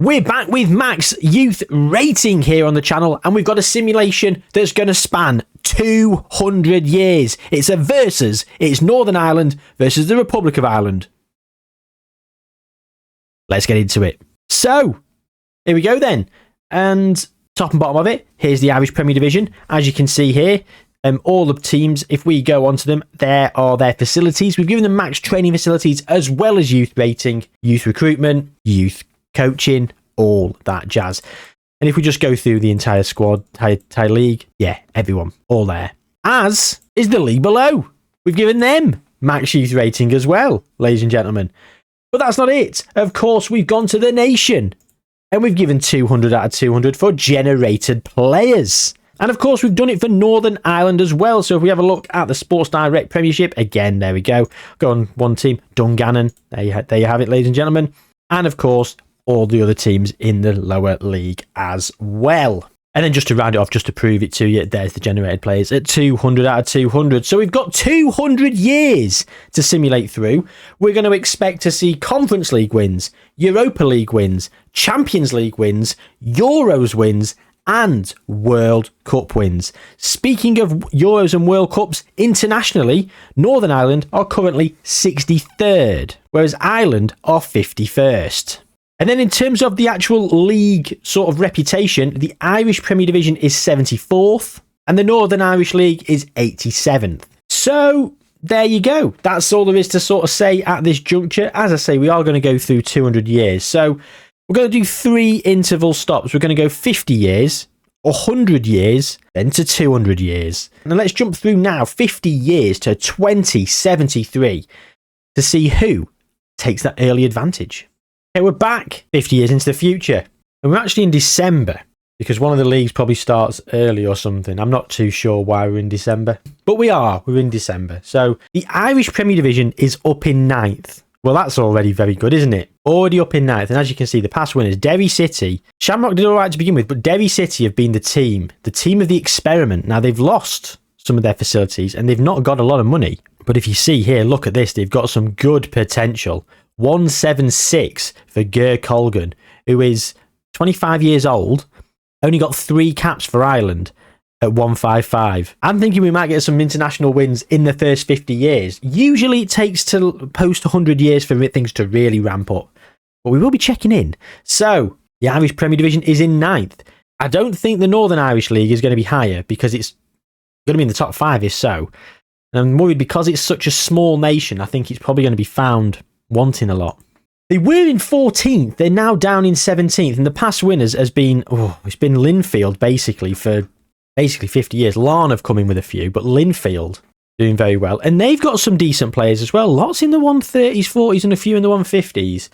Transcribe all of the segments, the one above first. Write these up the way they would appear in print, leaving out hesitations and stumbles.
We're back with Max Youth Rating here on the channel, and we've got a simulation that's going to span 200 years. It's a versus. It's Northern Ireland versus the Republic of Ireland. Let's get into it. So, here we go then. And top and bottom of it, here's the Irish Premier Division. As you can see here, all the teams, if we go onto them, there are their facilities. We've given them max training facilities as well as youth rating, youth recruitment, youth coaching, all that jazz. And if we just go through the entire squad, entire league, yeah, everyone, all there. As is the league below. We've given them max youth rating as well, ladies and gentlemen. But that's not it. Of course, we've gone to the nation and we've given 200 out of 200 for generated players. And of course, we've done it for Northern Ireland as well. So if we have a look at the Sports Direct Premiership, again, there we go. Go on one team, Dungannon. There you have it, ladies and gentlemen. And of course, all the other teams in the lower league as well. And then just to round it off, just to prove it to you, there's the generated players at 200 out of 200. So we've got 200 years to simulate through. We're going to expect to see Conference League wins, Europa League wins, Champions League wins, Euros wins, and World Cup wins. Speaking of Euros and World Cups, internationally, Northern Ireland are currently 63rd, whereas Ireland are 51st. And then in terms of the actual league sort of reputation, the Irish Premier Division is 74th, and the Northern Irish League is 87th. So there you go. That's all there is to sort of say at this juncture. As I say, we are going to go through 200 years. So we're going to do 3 interval stops. We're going to go 50 years, 100 years, then to 200 years. And let's jump through now 50 years to 2073 to see who takes that early advantage. Okay, we're back 50 years into the future. And we're actually in December because one of the leagues probably starts early or something. I'm not too sure why we're in December. But we're in December. So the Irish Premier Division is up in 9th. Well, that's already very good, isn't it? Already up in 9th. And as you can see, the past winners, Derry City. Shamrock did all right to begin with, but Derry City have been the team of the experiment. Now, they've lost some of their facilities and they've not got a lot of money. But if you see here, look at this. They've got some good potential. 176 for Ger Colgan, who is 25 years old, only got 3 caps for Ireland at 155. I'm thinking we might get some international wins in the first 50 years. Usually it takes to post 100 years for things to really ramp up, but we will be checking in. So the Irish Premier Division is in 9th. I don't think the Northern Irish League is going to be higher because it's going to be in the top 5 if so. And I'm worried because it's such a small nation, I think it's probably going to be found wanting a lot. They were in 14th, they're now down in 17th, and the past winners has been, it's been Linfield basically for 50 years. Larne have come in with a few, but Linfield doing very well. And they've got some decent players as well, lots in the 130s, 40s, and a few in the 150s.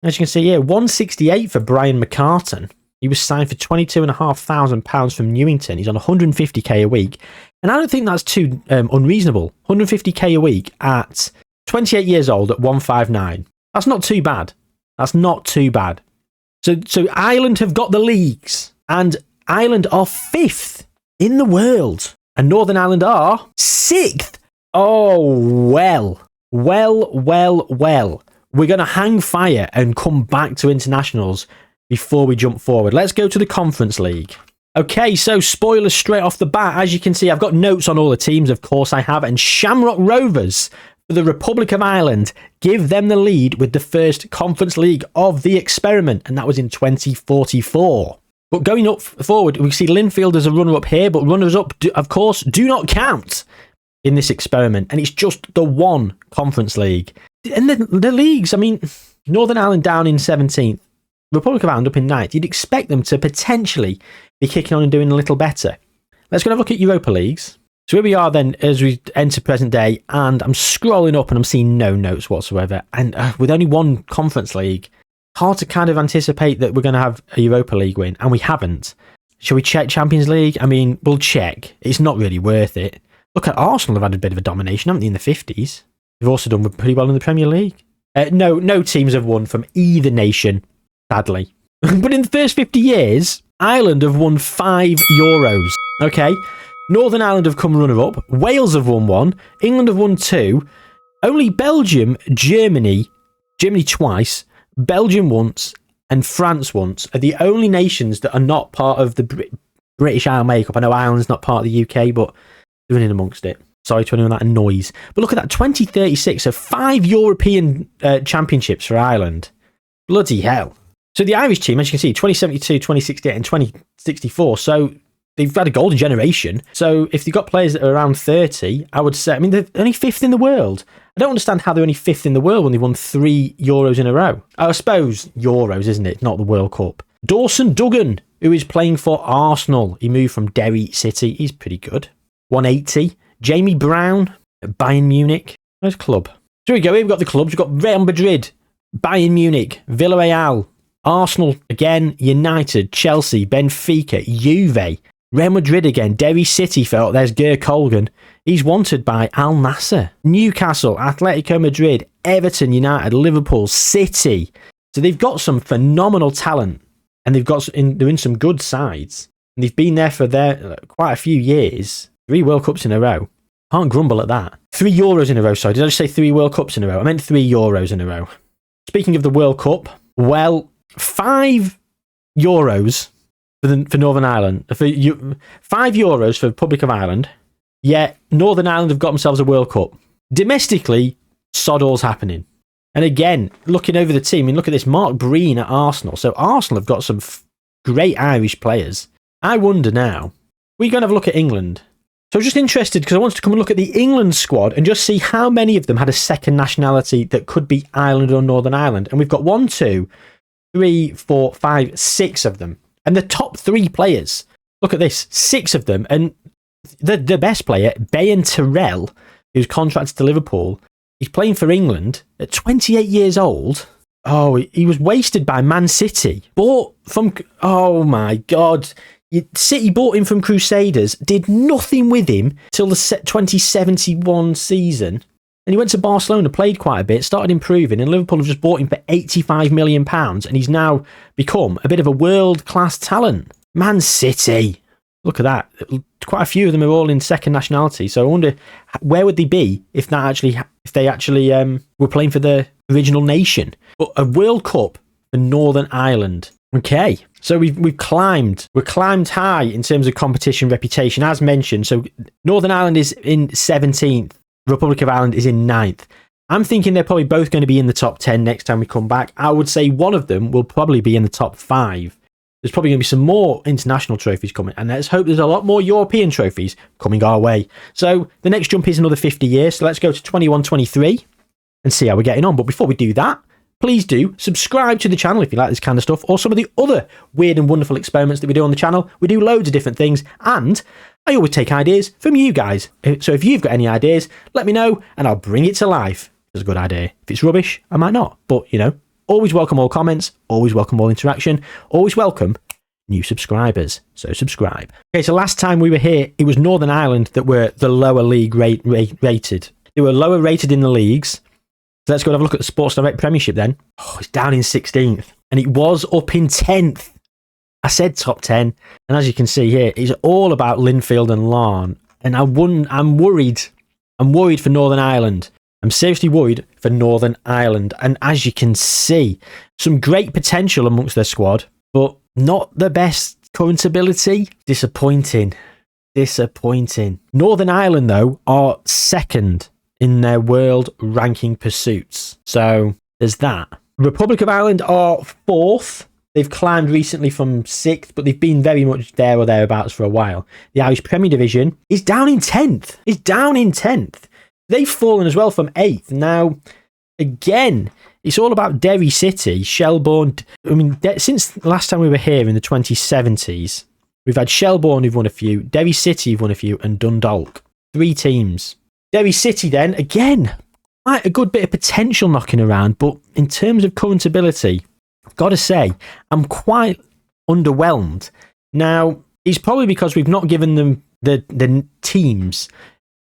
As you can see here, 168 for Brian McCartan. He was signed for £22,500 from Newington. He's on 150k a week. And I don't think that's too unreasonable. 150k a week at 28 years old at 159. That's not too bad. That's not too bad. So Ireland have got the leagues, and Ireland are 5th in the world, and Northern Ireland are 6th. Oh, well. We're going to hang fire and come back to internationals before we jump forward. Let's go to the Conference League. Okay, so spoilers straight off the bat. As you can see, I've got notes on all the teams, of course I have, and Shamrock Rovers, the Republic of Ireland, give them the lead with the first Conference League of the experiment, and that was in 2044. But going up forward, we see Linfield as a runner-up here, but runners-up, of course, do not count in this experiment, and it's just the one Conference League. And the leagues, I mean, Northern Ireland down in 17th, Republic of Ireland up in 9th. You'd expect them to potentially be kicking on and doing a little better. Let's go and have a look at Europa Leagues. So here we are then as we enter present day, and I'm scrolling up and I'm seeing no notes whatsoever. And with only one Conference League, hard to kind of anticipate that we're going to have a Europa League win, and we haven't. Shall we check Champions League? I mean, we'll check. It's not really worth it. Look at Arsenal have had a bit of a domination, haven't they, in the 50s? They've also done pretty well in the Premier League. No teams have won from either nation, sadly. But in the first 50 years, Ireland have won 5 Euros. Okay. Northern Ireland have come runner-up. Wales have won 1. England have won 2. Only Belgium, Germany twice, Belgium once, and France once are the only nations that are not part of the British Isle makeup. I know Ireland's not part of the UK, but they're in amongst it. Sorry to anyone that annoys. But look at that, 2036, so 5 European championships for Ireland. Bloody hell. So the Irish team, as you can see, 2072, 2068 and 2064. So they've had a golden generation. So if they've got players that are around 30, I would say, I mean, they're only 5th in the world. I don't understand how they're only 5th in the world when they won 3 Euros in a row. I suppose Euros, isn't it? Not the World Cup. Dawson Duggan, who is playing for Arsenal. He moved from Derry City. He's pretty good. 180. Jamie Brown at Bayern Munich. Nice club. So here we go. Here we've got the clubs. We've got Real Madrid, Bayern Munich, Villarreal, Arsenal again, United, Chelsea, Benfica, Juve, Real Madrid again, Derry City. There's Ger Colgan. He's wanted by Al Nassr, Newcastle, Atletico Madrid, Everton, United, Liverpool, City. So they've got some phenomenal talent, and they're in some good sides. And they've been there for quite a few years. 3 World Cups in a row. Can't grumble at that. 3 Euros in a row, sorry. Did I just say 3 World Cups in a row? I meant 3 Euros in a row. Speaking of the World Cup, well, 5 Euros for Northern Ireland. 5 Euros for the Republic of Ireland. Yet Northern Ireland have got themselves a World Cup. Domestically, sod all's happening. And again, looking over the team, I mean, look at this. Mark Breen at Arsenal. So Arsenal have got some great Irish players. I wonder now, we're going to have a look at England. So I was just interested because I wanted to come and look at the England squad and just see how many of them had a second nationality that could be Ireland or Northern Ireland. And we've got 1, 2, 3, 4, 5, 6 of them. And the top 3 players, look at this, 6 of them. And the best player, Bayan Terrell, who's contracted to Liverpool, he's playing for England at 28 years old. Oh, he was wasted by Man City. Oh my God. City bought him from Crusaders, did nothing with him till the 2071 season. And he went to Barcelona, played quite a bit, started improving, and Liverpool have just bought him for £85 million, and he's now become a bit of a world-class talent. Man City. Look at that. Quite a few of them are all in second nationality, so I wonder where would they be if they actually were playing for the original nation. But a World Cup for Northern Ireland. Okay, so we've climbed high in terms of competition reputation, as mentioned. So Northern Ireland is in 17th, Republic of Ireland is in 9th. I'm thinking they're probably both going to be in the top 10 next time we come back. I would say one of them will probably be in the top 5. There's probably going to be some more international trophies coming, and let's hope there's a lot more European trophies coming our way. So the next jump is another 50 years, so let's go to 21-23 and see how we're getting on. But before we do that, please do subscribe to the channel if you like this kind of stuff, or some of the other weird and wonderful experiments that we do on the channel. We do loads of different things, and I always take ideas from you guys. So if you've got any ideas, let me know, and I'll bring it to life. If it's a good idea. If it's rubbish, I might not. But, always welcome all comments, always welcome all interaction, always welcome new subscribers. So subscribe. Okay, so last time we were here, it was Northern Ireland that were the lower league rated. They were lower rated in the leagues. So let's go and have a look at the Sports Direct Premiership then. Oh, it's down in 16th. And it was up in 10th. I said top 10. And as you can see here, it's all about Linfield and Larne. And I'm worried. I'm worried for Northern Ireland. I'm seriously worried for Northern Ireland. And as you can see, some great potential amongst their squad, but not the best current ability. Disappointing. Northern Ireland, though, are second in their world ranking pursuits. So there's that. Republic of Ireland are 4th. They've climbed recently from 6th, but they've been very much there or thereabouts for a while. The Irish Premier Division is down in 10th. They've fallen as well from 8th. Now, again, it's all about Derry City, Shelbourne. I mean, since last time we were here in the 2070s, we've had Shelbourne who've won a few, Derry City who've won a few, and Dundalk. 3 teams. Derry City then, again, quite a good bit of potential knocking around, but in terms of current ability, I've got to say, I'm quite underwhelmed. Now, it's probably because we've not given them the teams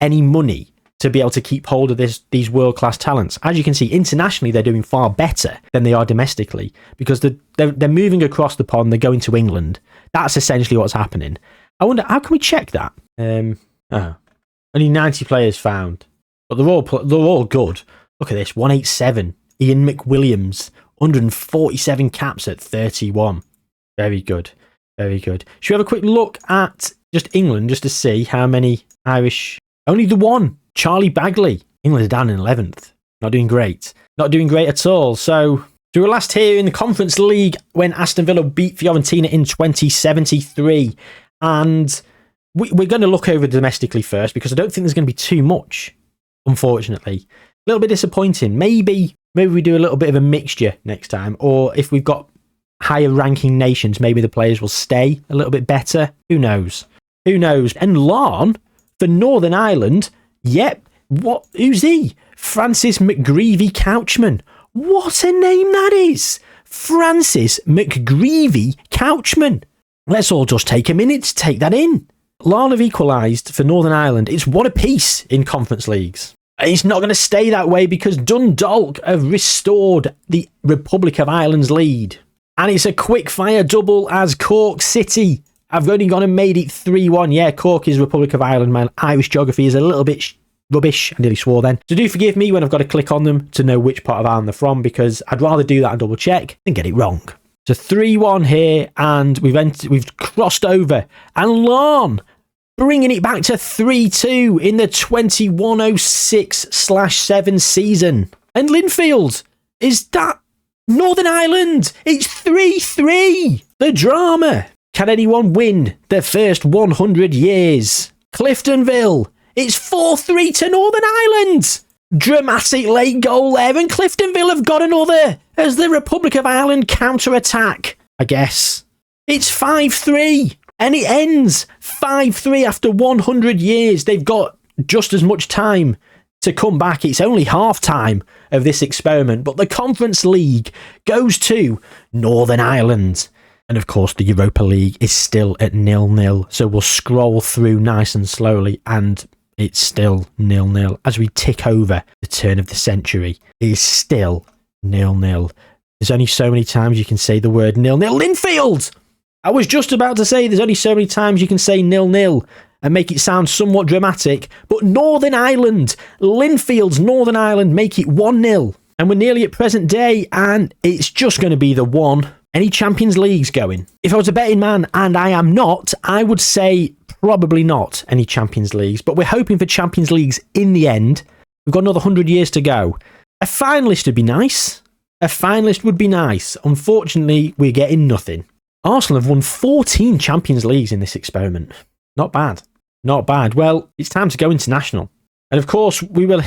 any money to be able to keep hold of these world-class talents. As you can see, internationally, they're doing far better than they are domestically because they're moving across the pond, they're going to England. That's essentially what's happening. I wonder, how can we check that? Only 90 players found, but they're all good. Look at this, 187. Ian McWilliams, 147 caps at 31. Very good. Very good. Should we have a quick look at just England just to see how many Irish... Only the one, Charlie Bagley. England are down in 11th. Not doing great. Not doing great at all. So we were last here in the Conference League when Aston Villa beat Fiorentina in 2073. And we're going to look over domestically first because I don't think there's going to be too much, unfortunately. A little bit disappointing. Maybe we do a little bit of a mixture next time. Or if we've got higher ranking nations, maybe the players will stay a little bit better. Who knows? Who knows? And Larne for Northern Ireland. Yep. What? Who's he? Francis McGreevy Couchman. What a name that is. Francis McGreevy Couchman. Let's all just take a minute to take that in. Larne have equalised for Northern Ireland. It's one apiece in Conference Leagues. It's not going to stay that way because Dundalk have restored the Republic of Ireland's lead. And it's a quick fire double as Cork City have only gone and made it 3-1. Yeah, Cork is Republic of Ireland. My Irish geography is a little bit rubbish. I nearly swore then. So do forgive me when I've got to click on them to know which part of Ireland they're from because I'd rather do that and double check than get it wrong. So 3-1 here and we've crossed over. And Larne bringing it back to 3-2 in the 2106/7 season. And Linfield, is that Northern Ireland? It's 3-3. The drama. Can anyone win their first 100 years? Cliftonville. It's 4-3 to Northern Ireland. Dramatic late goal there, and Cliftonville have got another as the Republic of Ireland counter-attack, I guess. It's 5-3, and it ends 5-3 after 100 years. They've got just as much time to come back. It's only half-time of this experiment, but the Conference League goes to Northern Ireland. And of course, the Europa League is still at 0-0, so we'll scroll through nice and slowly, and it's still 0-0. As we tick over the turn of the century, it is still 0-0. There's only so many times you can say the word 0-0. Linfield! I was just about to say there's only so many times you can say 0-0 and make it sound somewhat dramatic, but Northern Ireland, Linfield's Northern Ireland make it 1-0. And we're nearly at present day, and it's just going to be the one. Any Champions Leagues going? If I was a betting man, and I am not, I would say probably not any Champions Leagues, but we're hoping for Champions Leagues in the end. We've got another 100 years to go. A finalist would be nice. A finalist would be nice. Unfortunately, we're getting nothing. Arsenal have won 14 Champions Leagues in this experiment. Not bad. Not bad. Well, it's time to go international. And of course, we were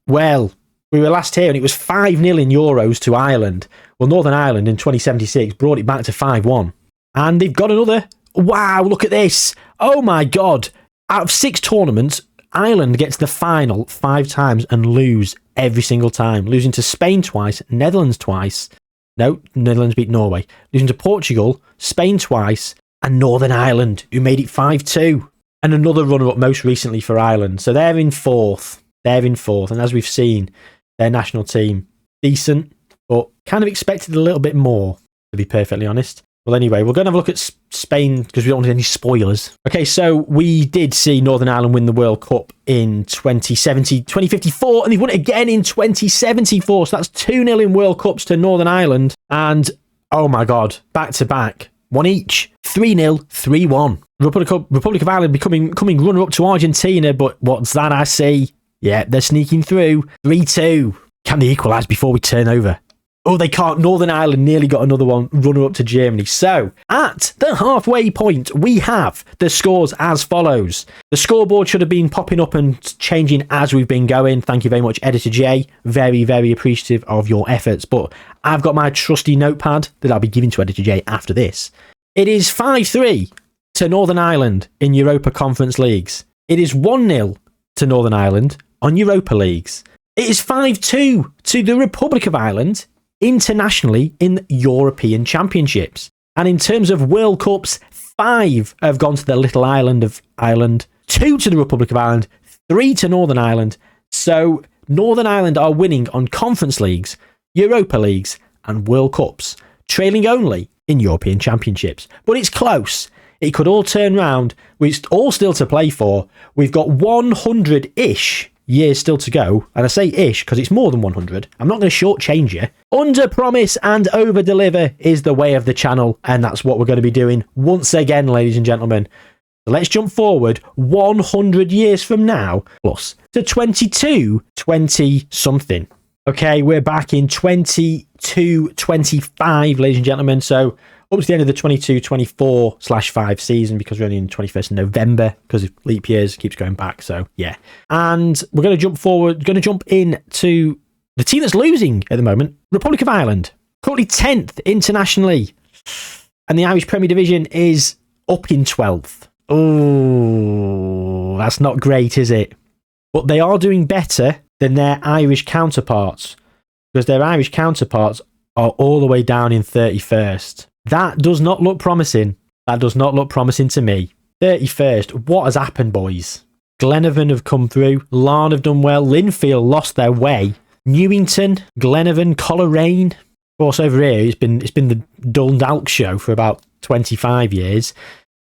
last here and it was 5-0 in Euros to Ireland. Well, Northern Ireland in 2076 brought it back to 5-1. And they've got another. Wow, look at this. Oh my God. Out of 6 tournaments, Ireland gets the final 5 times and lose every single time. Losing to Spain twice, Netherlands twice. No, Netherlands beat Norway. Losing to Portugal, Spain twice, and Northern Ireland, who made it 5-2. And another runner-up most recently for Ireland. So they're in 4th. They're in 4th. And as we've seen, their national team, decent, but kind of expected a little bit more, to be perfectly honest. Well, anyway, we're going to have a look at Spain because we don't want any spoilers. Okay, so we did see Northern Ireland win the World Cup in 2054, and they've won it again in 2074. So that's 2-0 in World Cups to Northern Ireland. And, oh my God, back-to-back. One each. 3-0, 3-1. Republic of Ireland coming runner-up to Argentina, but what's that I see? Yeah, they're sneaking through. 3-2. Can they equalise before we turn over? Oh, they can't. Northern Ireland nearly got another one, runner-up to Germany. So, at the halfway point, we have the scores as follows. The scoreboard should have been popping up and changing as we've been going. Thank you very much, Editor J. Very, very appreciative of your efforts. But I've got my trusty notepad that I'll be giving to Editor J after this. It is 5-3 to Northern Ireland in Europa Conference Leagues. It is 1-0 to Northern Ireland on Europa Leagues. It is 5-2 to the Republic of Ireland internationally in European Championships. And in terms of World Cups, 5 have gone to the little island of Ireland, 2 to the Republic of Ireland, 3 to Northern Ireland. So Northern Ireland are winning on Conference Leagues, Europa Leagues and World Cups, trailing only in European Championships. But it's close. It could all turn round. It's all still to play for. We've got 100-ish years still to go, and I say ish because it's more than 100. I'm not going to shortchange you. Under promise and over deliver is the way of the channel, and that's what we're going to be doing once again, ladies and gentlemen. So let's jump forward 100 years from now, plus to 20 something. Okay, we're back in 22-25, ladies and gentlemen. So up to the end of the 22-24/5 season, because we're only in 21st of November because of leap years, keeps going back. So yeah, and we're going to jump forward, going to jump into the team that's losing at the moment, Republic of Ireland, currently 10th internationally, and the Irish Premier Division is up in 12th. Oh, that's not great, is it? But they are doing better than their Irish counterparts, because their Irish counterparts are all the way down in 31st. That does not look promising. That does not look promising to me. 31st. What has happened, boys? Glenavon have come through. Larne have done well. Linfield lost their way. Newington, Glenavon, Coleraine. Of course, over here, it's been the Dundalk show for about 25 years.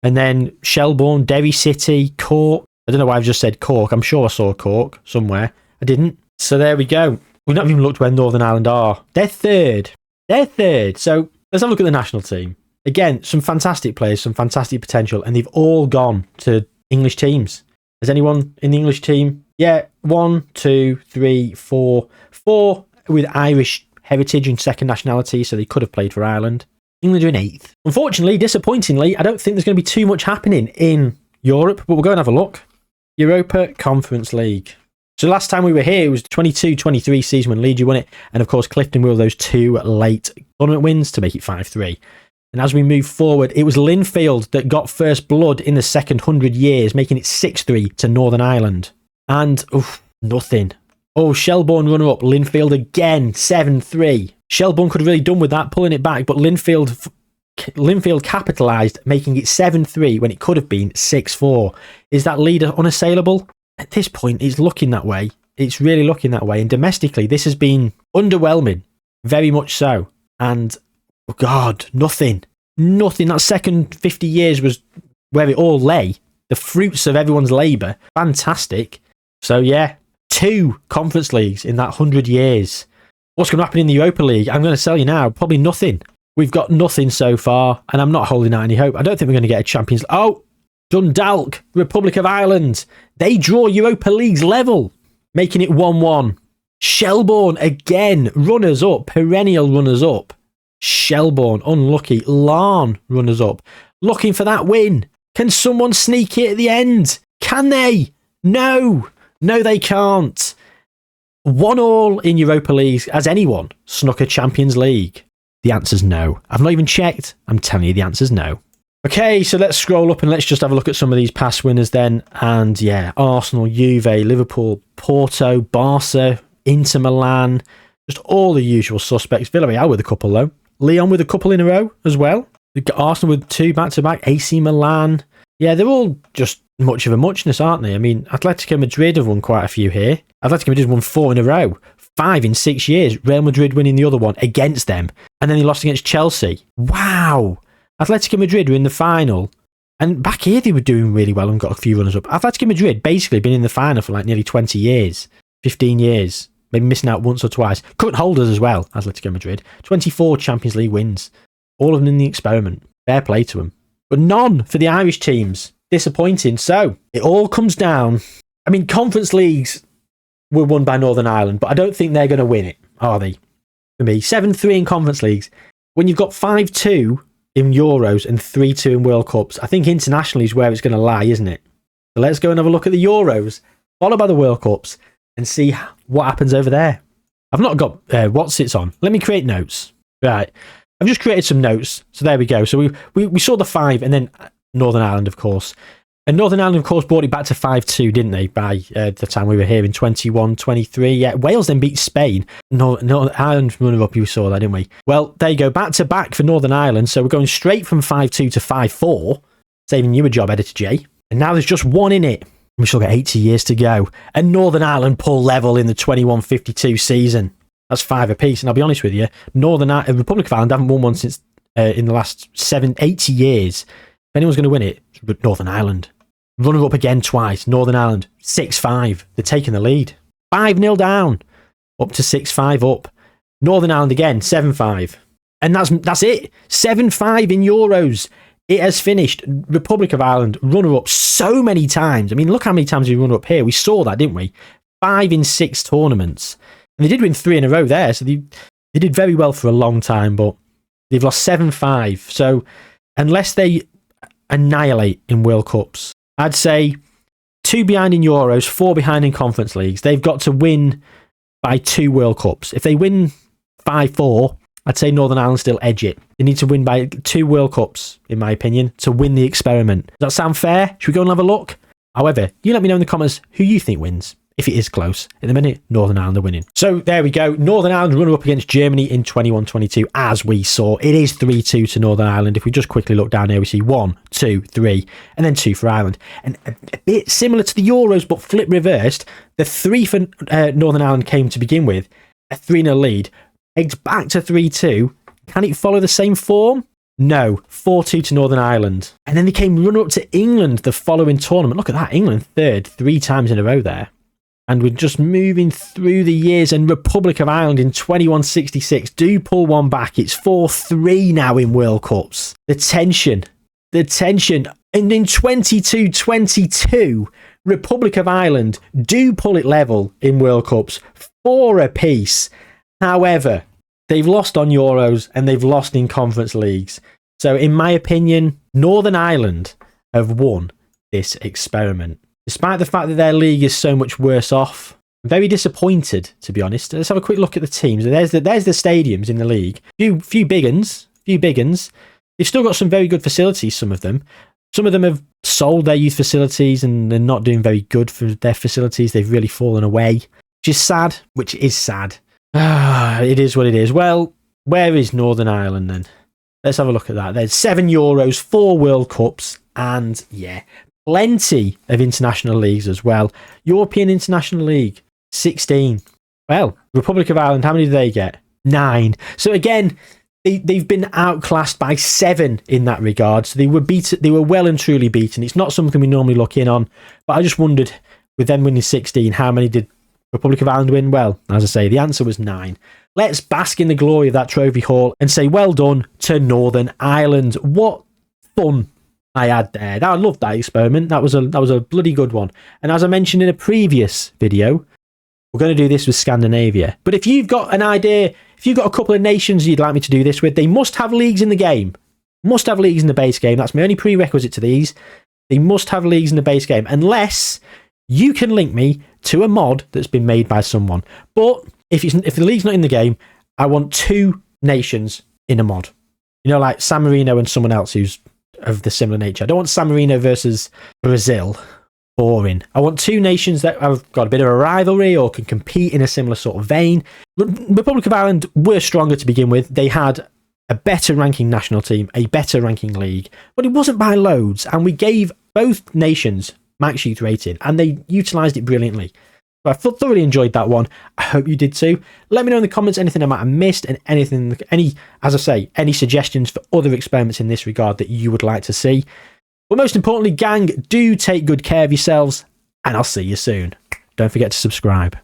And then Shelbourne, Derry City, Cork. I don't know why I've just said Cork. I'm sure I saw Cork somewhere. I didn't. So there we go. We've not even looked where Northern Ireland are. They're third. So let's have a look at the national team. Again, some fantastic players, some fantastic potential, and they've all gone to English teams. Has anyone in the English team? Yeah, 1, 2, 3, 4. 4 with Irish heritage and second nationality, so they could have played for Ireland. England are in 8th. Unfortunately, disappointingly, I don't think there's going to be too much happening in Europe, but we'll go and have a look. Europa Conference League. So last time we were here, it was the 22-23 season when Leeds won it, and of course Clifton were those 2 late tournament wins to make it 5-3. And as we move forward, it was Linfield that got first blood in the second 100 years, making it 6-3 to Northern Ireland. And, nothing. Oh, Shelbourne runner-up, Linfield again, 7-3. Shelbourne could have really done with that, pulling it back, but Linfield capitalised, making it 7-3 when it could have been 6-4. Is that leader unassailable? At this point, it's looking that way. It's really looking that way. And domestically, this has been underwhelming, very much so. And, oh God, nothing. That second 50 years was where it all lay. The fruits of everyone's labour. Fantastic. So, yeah, 2 conference leagues in that 100 years. What's going to happen in the Europa League? I'm going to tell you now, probably nothing. We've got nothing so far, and I'm not holding out any hope. I don't think we're going to get a Champions League. Oh, Dundalk, Republic of Ireland. They draw Europa League's level, making it 1-1. Shelbourne, again, runners-up, perennial runners-up. Shelbourne, unlucky. Larne, runners-up. Looking for that win. Can someone sneak it at the end? Can they? No, they can't. 1-1 in Europa League. Has anyone snuck a Champions League? The answer's no. I've not even checked. I'm telling you the answer's no. Okay, so let's scroll up and let's just have a look at some of these past winners then. And yeah, Arsenal, Juve, Liverpool, Porto, Barca, Inter Milan, just all the usual suspects. Villarreal with a couple though. Lyon with a couple in a row as well. We've got Arsenal with 2 back-to-back. AC Milan. Yeah, they're all just much of a muchness, aren't they? I mean, Atletico Madrid have won quite a few here. Atletico Madrid won 4 in a row. 5 in 6 years. Real Madrid winning the other one against them. And then they lost against Chelsea. Wow. Atletico Madrid were in the final. And back here they were doing really well and got a few runners up. Atletico Madrid basically been in the final for like nearly 20 years. 15 years. Maybe missing out once or twice. Current holders as well, Atletico Madrid. 24 Champions League wins. All of them in the experiment. Fair play to them. But none for the Irish teams. Disappointing. So, it all comes down. I mean, conference leagues were won by Northern Ireland, but I don't think they're going to win it, are they? For me, 7-3 in conference leagues. When you've got 5-2 in Euros and 3-2 in World Cups, I think internationally is where it's going to lie, isn't it? So let's go and have a look at the Euros, followed by the World Cups, and see what happens over there. I've not got what's it's on. Let me create notes. Right. I've just created some notes. So there we go. So we saw the 5 and then Northern Ireland, of course. And Northern Ireland, of course, brought it back to 5-2, didn't they, by the time we were here in 21-23. Yeah, Wales then beat Spain. Northern Ireland runner-up, you saw that, didn't we? Well, there you go, back-to-back for Northern Ireland. So we're going straight from 5-2 to 5-4, saving you a job, Editor J. And now there's just 1 in it. We still got 80 years to go. And Northern Ireland pull level in the 21-52 season. That's 5 apiece. And I'll be honest with you, Republic of Ireland haven't won one since in the last 80 years. If anyone's going to win it, it's Northern Ireland. Runner-up again twice. Northern Ireland, 6-5. They're taking the lead. 5-0 down. Up to 6-5 up. Northern Ireland again, 7-5. And that's it. 7-5 in Euros. It has finished. Republic of Ireland, runner-up so many times. I mean, look how many times we run up here. We saw that, didn't we? 5 in 6 tournaments. And they did win 3 in a row there, so they did very well for a long time, but they've lost 7-5. So unless they annihilate in World Cups, I'd say 2 behind in Euros, 4 behind in Conference Leagues. They've got to win by 2 World Cups. If they win 5-4, I'd say Northern Ireland still edge it. They need to win by 2 World Cups, in my opinion, to win the experiment. Does that sound fair? Should we go and have a look? However, you let me know in the comments who you think wins. If it is close. At the minute, Northern Ireland are winning. So there we go. Northern Ireland runner up against Germany in 21-22, as we saw. It is 3-2 to Northern Ireland. If we just quickly look down here, we see 1, 2, 3, and then 2 for Ireland. And a bit similar to the Euros, but flip reversed. The 3 for Northern Ireland came to begin with. A 3-0 lead. Eggs back to 3-2. Can it follow the same form? No. 4-2 to Northern Ireland. And then they came runner up to England the following tournament. Look at that. England third 3 times in a row there. And we're just moving through the years, and Republic of Ireland in 21-66 do pull one back. It's 4-3 now in World Cups. The tension. And in 22-22, Republic of Ireland do pull it level in World Cups, 4 apiece. However, they've lost on Euros and they've lost in Conference Leagues. So in my opinion, Northern Ireland have won this experiment. Despite the fact that their league is so much worse off, I'm very disappointed, to be honest. Let's have a quick look at the teams. There's the stadiums in the league. Few big uns. They've still got some very good facilities, some of them. Some of them have sold their youth facilities and they're not doing very good for their facilities. They've really fallen away, which is sad. It is what it is. Well, where is Northern Ireland then? Let's have a look at that. There's 7 Euros, 4 World Cups, and plenty of international leagues as well. European International League, 16. Well, Republic of Ireland, how many do they get? 9. So again, they've been outclassed by 7 in that regard. So they were well and truly beaten. It's not something we normally look in on, but I just wondered, with them winning 16, how many did Republic of Ireland win? Well, as I say, the answer was 9. Let's bask in the glory of that trophy haul and say well done to Northern Ireland. What fun I had there. I loved that experiment. That was a bloody good one. And as I mentioned in a previous video, we're going to do this with Scandinavia. But if you've got an idea, if you've got a couple of nations you'd like me to do this with, they must have leagues in the game. Must have leagues in the base game. That's my only prerequisite to these. They must have leagues in the base game. Unless you can link me to a mod that's been made by someone. But if the league's not in the game, I want 2 nations in a mod. You know, like San Marino and someone else who's of the similar nature. I don't want San Marino versus Brazil. Boring. I want 2 nations that have got a bit of a rivalry or can compete in a similar sort of vein. Republic of Ireland were stronger to begin with. They had a better ranking national team, a better ranking league, but it wasn't by loads. And we gave both nations max youth rating and they utilised it brilliantly. I thoroughly enjoyed that one. I hope you did too. Let me know in the comments anything I might have missed and any suggestions for other experiments in this regard that you would like to see. But most importantly, gang, do take good care of yourselves and I'll see you soon. Don't forget to subscribe.